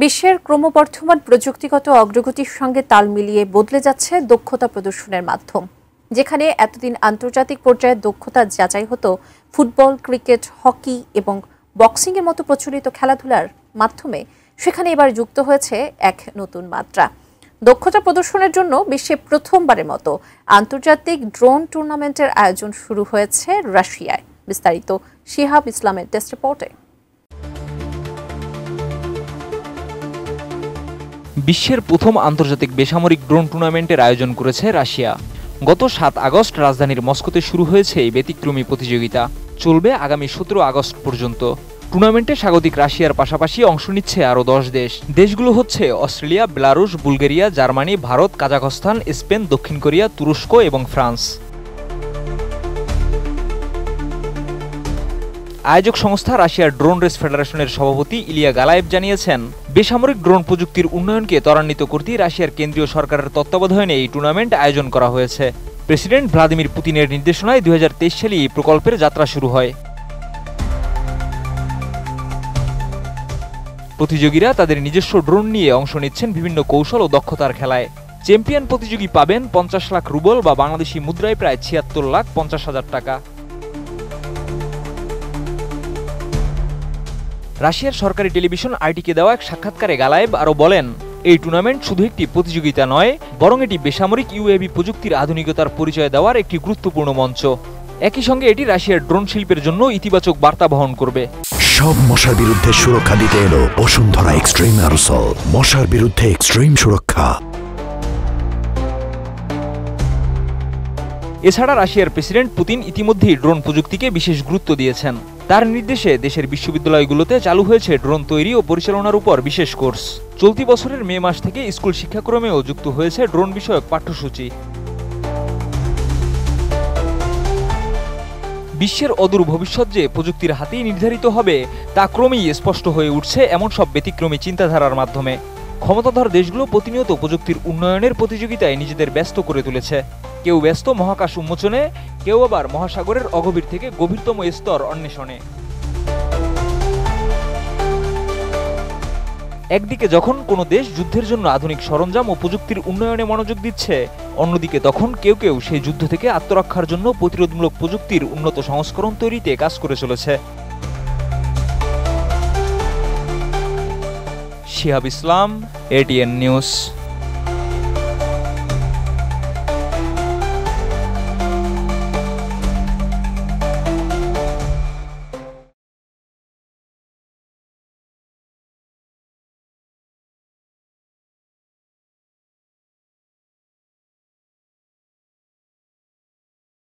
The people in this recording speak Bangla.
বিশ্বের ক্রমবর্ধমান প্রযুক্তিগত অগ্রগতির সঙ্গে তাল মিলিয়ে বদলে যাচ্ছে দক্ষতা প্রদর্শনের মাধ্যম। যেখানে এতদিন আন্তর্জাতিক পর্যায়ে দক্ষতা যাচাই হতো ফুটবল, ক্রিকেট, হকি এবং বক্সিংয়ের মতো প্রচলিত খেলাধুলার মাধ্যমে, সেখানে এবার যুক্ত হয়েছে এক নতুন মাত্রা। দক্ষতা প্রদর্শনের জন্য বিশ্বে প্রথমবারের মতো আন্তর্জাতিক ড্রোন টুর্নামেন্টের আয়োজন শুরু হয়েছে রাশিয়ায়। বিস্তারিত শিহাব ইসলামের ডেস্ক রিপোর্টে। বিশ্বের প্রথম আন্তর্জাতিক বেসামরিক ড্রোন টুর্নামেন্টের আয়োজন করেছে রাশিয়া। গত 7 আগস্ট রাজধানীর মস্কোতে শুরু হয়েছে এই ব্যতিক্রমী প্রতিযোগিতা। চলবে আগামী 17 আগস্ট পর্যন্ত। টুর্নামেন্টে স্বাগতিক রাশিয়ার পাশাপাশি অংশ নিচ্ছে আরও 10 দেশ। দেশগুলো হচ্ছে Australia, Belarus, Bulgaria, Germany, Bharat, Kazakhstan, Spain, দক্ষিণ কোরিয়া, তুরস্ক এবং ফ্রান্স। আয়োজক সংস্থা রাশিয়ার ড্রোন রেস ফেডারেশনের সভাপতি ইলিয়া গালায়েভ জানিয়েছেন, বেসামরিক ড্রোন প্রযুক্তির উন্নয়নকে ত্বরান্বিত করতে রাশিয়ার কেন্দ্রীয় সরকারের তত্ত্বাবধানে এই টুর্নামেন্ট আয়োজন করা হয়েছে। প্রেসিডেন্ট ভ্লাদিমির পুতিনের নির্দেশনায় 2023 সালে এই প্রকল্পের যাত্রা শুরু হয়। প্রতিযোগীরা তাদের নিজস্ব ড্রোন নিয়ে অংশ নিচ্ছেন বিভিন্ন কৌশল ও দক্ষতার খেলায়। চ্যাম্পিয়ন প্রতিযোগী পাবেন 50 লাখ রুবল বা বাংলাদেশি মুদ্রায় প্রায় 76,50,000 টাকা। রাশিয়ার সরকারি টেলিভিশন আইটিকে দেওয়া এক সাক্ষাৎকারে গালায়েভ আরও বলেন, এই টুর্নামেন্ট শুধু একটি প্রতিযোগিতা নয়, বরং এটি বেসামরিক ইউএভি প্রযুক্তির আধুনিকতার পরিচয় দেওয়ার একটি গুরুত্বপূর্ণ মঞ্চ। একই সঙ্গে এটি রাশিয়ার ড্রোন শিল্পের জন্য ইতিবাচক বার্তা বহন করবে। সব মশার বিরুদ্ধে সুরক্ষা দিতে এলো বসুন্ধরা এক্সট্রিম অ্যারোসল, মশার বিরুদ্ধে এক্সট্রিম সুরক্ষা। এছাড়া রাশিয়ার প্রেসিডেন্ট পুতিন ইতিমধ্যেই ড্রোন প্রযুক্তিকে বিশেষ গুরুত্ব দিয়েছেন। তার নির্দেশে দেশের বিশ্ববিদ্যালয়গুলোতে চালু হয়েছে ড্রোন তৈরি ও পরিচালনার উপর বিশেষ কোর্স। চলতি বছরের মে মাস থেকে স্কুল শিক্ষাক্রমেও যুক্ত হয়েছে ড্রোন বিষয়ক পাঠ্যসূচি। বিশ্বের অদূর ভবিষ্যৎ যে প্রযুক্তির হাতেই নির্ধারিত হবে তা ক্রমেই স্পষ্ট হয়ে উঠছে এমন সব ব্যতিক্রমী চিন্তাধারার মাধ্যমে। ক্ষমতাধর দেশগুলো প্রতিনিয়ত প্রযুক্তির উন্নয়নের প্রতিযোগিতায় নিজেদের ব্যস্ত করে তুলেছে। কেউ ব্যস্ত মহাকাশ উন্মোচনে, কেউ আবার মহাসাগরের অগভীর থেকে গভীরতম স্তর অন্বেষণে। একদিকে যখন কোনো দেশ যুদ্ধের জন্য আধুনিক সরঞ্জাম ও প্রযুক্তির উন্নয়নে মনোযোগ দিচ্ছে, অন্যদিকে তখন কেউ কেউ সেই যুদ্ধ থেকে আত্মরক্ষার জন্য প্রতিরোধমূলক প্রযুক্তির উন্নত সংস্করণ তৈরিতে কাজ করে চলেছে। শিহাব ইসলাম, ATN নিউজ।